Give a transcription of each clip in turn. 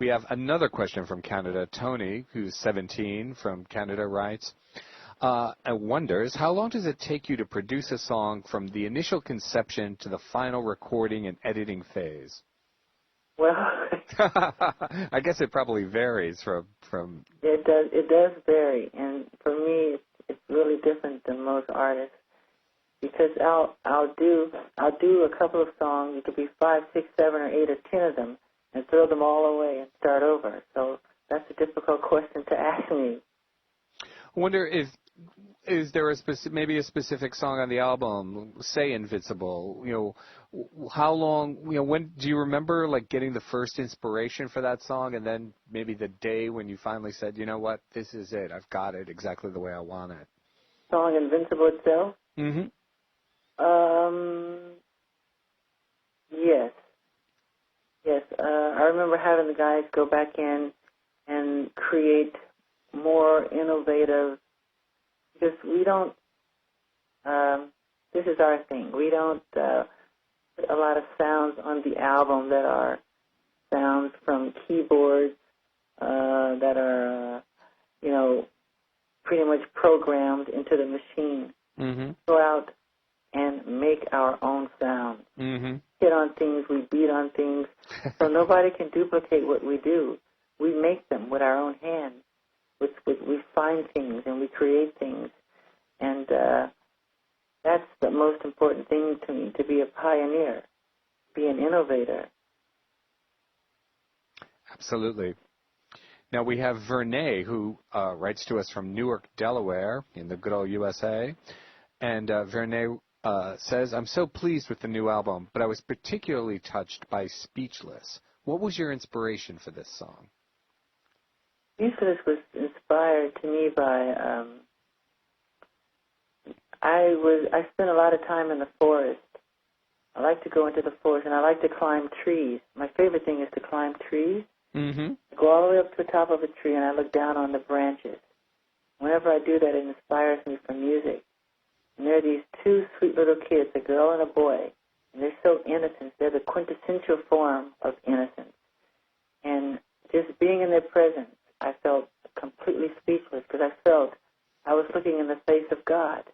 We have another question from Canada. Tony, who's 17 from Canada, writes, and wonders, how long does it take you to produce a song from the initial conception to the final recording and editing phase? Well, I guess it probably varies from. It does vary, and for me, it's really different than most artists because I'll do a couple of songs. It could be 5, 6, 7, or 8 or 10 of them, and throw them all away and start over. So that's a difficult question to ask me. I wonder if. Is there maybe a specific song on the album, say Invincible, how long, when, do you remember, like, getting the first inspiration for that song and then maybe the day when you finally said, you know what, this is it, I've got it exactly the way I want it? Song Invincible itself? Mm-hmm. Yes. Yes. I remember having the guys go back in and create more innovative. Because we don't, this is our thing, we don't put a lot of sounds on the album that are sounds from keyboards that are, pretty much programmed into the machine. Mm-hmm. Go out and make our own sound. Mm-hmm. Hit on things, we beat on things, so nobody can duplicate what we do. We make them with our own hands. We find things and we create things, and that's the most important thing to me, to be a pioneer, be an innovator. Absolutely. Now we have Vernay, who writes to us from Newark, Delaware, in the good old USA, and Vernay says, I'm so pleased with the new album, but I was particularly touched by Speechless. What was your inspiration for this song? Speechless was inspired to me by, I spent a lot of time in the forest. I like to go into the forest, and I like to climb trees. My favorite thing is to climb trees. Mm-hmm. I go all the way up to the top of a tree, and I look down on the branches. Whenever I do that, it inspires me for music. And there are these two sweet little kids, a girl and a boy, and they're so innocent. They're the quintessential form of innocence. And just being in their presence, I felt completely speechless because I felt I was looking in the face of God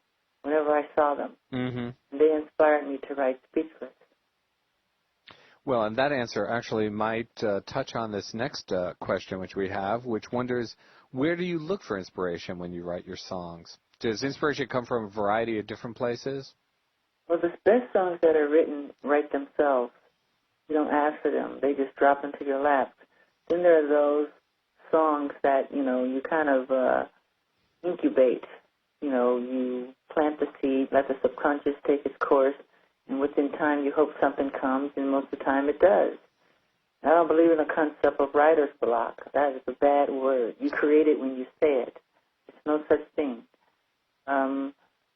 whenever I saw them. Mm-hmm. And they inspired me to write Speechless. Well, and that answer actually might touch on this next question which we have, which wonders, where do you look for inspiration when you write your songs? Does inspiration come from a variety of different places? Well, the best songs that are written write themselves. You don't ask for them. They just drop into your lap. Then there are those songs that, you kind of incubate. You plant the seed, let the subconscious take its course, and within time you hope something comes, and most of the time it does. I don't believe in the concept of writer's block. That is a bad word. You create it when you say it. There's no such thing.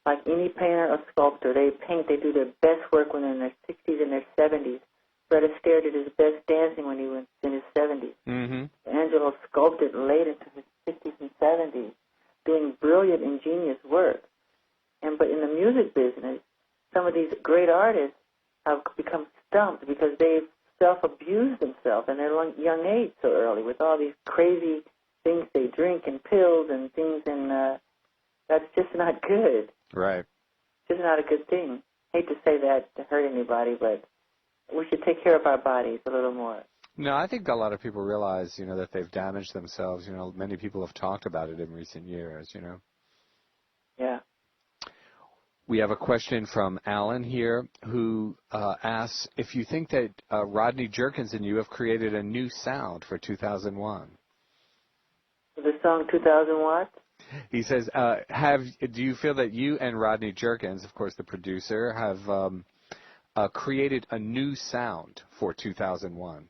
Like any painter or sculptor, they do their best work when they're in their 60s and their 70s. Fred Astaire did his best dancing when he was in his 70s. Mm-hmm. Angelo sculpted late into his 60s and 70s, doing brilliant, ingenious work. But in the music business, some of these great artists have become stumped because they've self-abused themselves in their young age so early with all these crazy things they drink and pills and things, and that's just not good. Right. Just not a good thing. Hate to say that to hurt anybody, but we should take care of our bodies a little more. No, I think a lot of people realize, that they've damaged themselves. Many people have talked about it in recent years, Yeah. We have a question from Alan here who asks if you think that Rodney Jerkins and you have created a new sound for 2001. The song 2000 Watts? He says, do you feel that you and Rodney Jerkins, of course the producer, have created a new sound for 2001?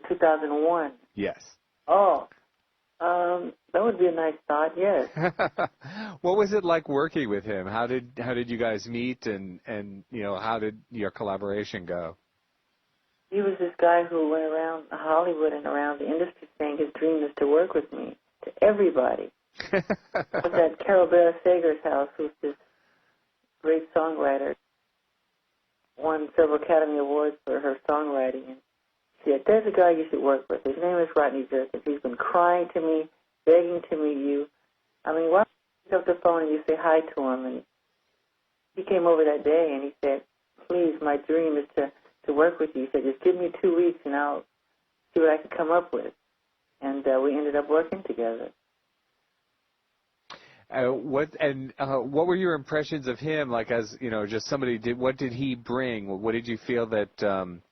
2001? Yes. Oh, that would be a nice thought, yes. What was it like working with him? How did you guys meet, and how did your collaboration go? He was this guy who went around Hollywood and around the industry saying his dream is to work with me, to everybody. I was at Carol Beth Sager's house, who's this great songwriter, won several Academy Awards for her songwriting. And She said, there's a guy you should work with. His name is Rodney Jerkins. He's been crying to me, begging to meet you. I mean, why don't you pick up the phone and you say hi to him? And he came over that day and he said, please, my dream is to work with you. He said, just give me 2 weeks and I'll see what I can come up with. And we ended up working together. What were your impressions of him? Like, as you know, just somebody did. What did he bring? What did you feel that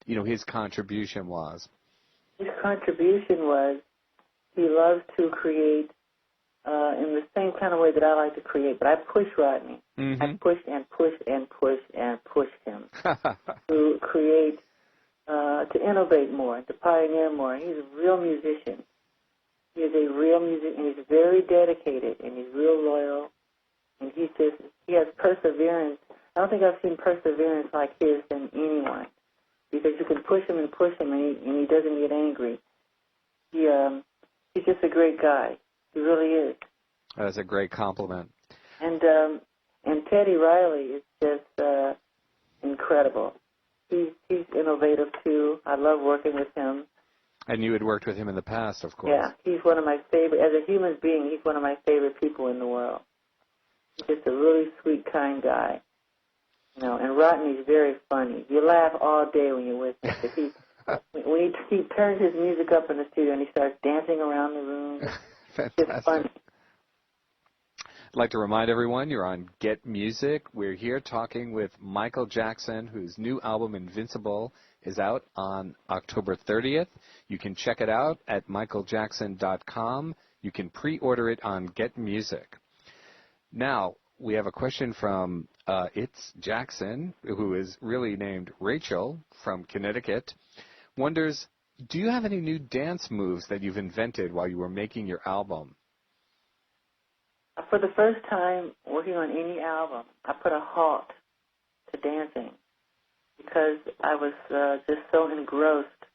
his contribution was? His contribution was he loves to create in the same kind of way that I like to create. But I push Rodney. Mm-hmm. I pushed and pushed and pushed and pushed him to create, to innovate more, to pioneer more. He's a real musician. He is a real musician, and he's very dedicated, and he's real loyal, and he has perseverance. I don't think I've seen perseverance like his in anyone, because you can push him, and he doesn't get angry. He's just a great guy. He really is. That's a great compliment. And Teddy Riley is just incredible. He's innovative too. I love working with him. And you had worked with him in the past, of course. Yeah, he's one of my favorite. As a human being, he's one of my favorite people in the world. He's just a really sweet, kind guy. And Rodney's very funny. You laugh all day when you're with him. When he turns his music up in the studio and he starts dancing around the room, it's just funny. I'd like to remind everyone you're on Get Music. We're here talking with Michael Jackson, whose new album, Invincible, is out on October 30th. You can check it out at michaeljackson.com. You can pre-order it on Get Music. Now, we have a question from It's Jackson, who is really named Rachel from Connecticut. Wonders, do you have any new dance moves that you've invented while you were making your album? For the first time working on any album, I put a halt to dancing because I was just so engrossed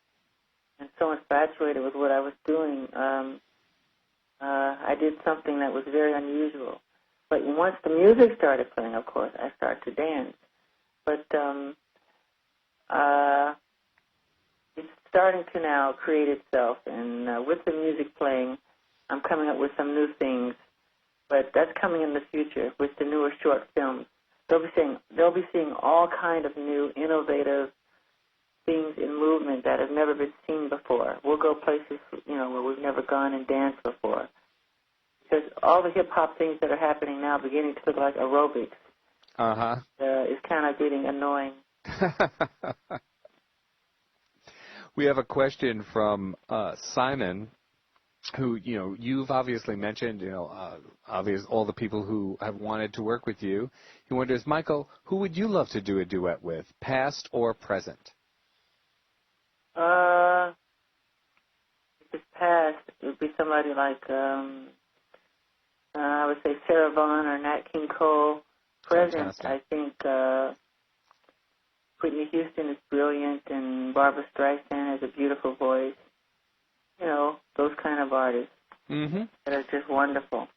and so infatuated with what I was doing. I did something that was very unusual. But once the music started playing, of course, I started to dance. But it's starting to now create itself. And with the music playing, I'm coming up with some new things. But that's coming in the future with the newer short films. They'll be seeing all kind of new, innovative things in movement that have never been seen before. We'll go places, where we've never gone and danced before. Because all the hip-hop things that are happening now beginning to look like aerobics. Uh-huh. Is kind of getting annoying. We have a question from Simon, who, you've obviously mentioned, all the people who have wanted to work with you. He wonders, Michael, who would you love to do a duet with, past or present? If it's past, it would be somebody like, I would say Sarah Vaughan or Nat King Cole. Present, Fantastic. I think Whitney Houston is brilliant, and Barbra Streisand has a beautiful voice. Those kind of artists that are just wonderful.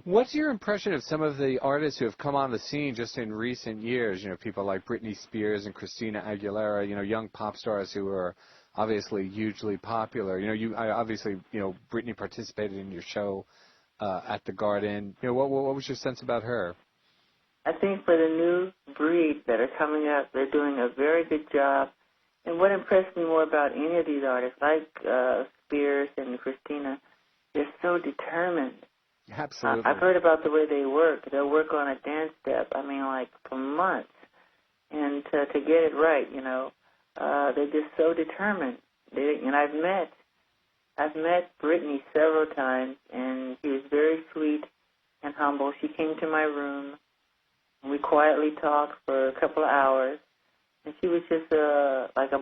What's your impression of some of the artists who have come on the scene just in recent years? People like Britney Spears and Christina Aguilera, young pop stars who are obviously hugely popular. Obviously, Britney participated in your show at the Garden. What was your sense about her? I think for the new breed that are coming up, they're doing a very good job. And what impressed me more about any of these artists, like Spears and Christina, they're so determined. Absolutely. I've heard about the way they work. They'll work on a dance step, for months. And to get it right, they're just so determined. And I've met Britney several times, and she was very sweet and humble. She came to my room, and we quietly talked for a couple of hours. And she was just like a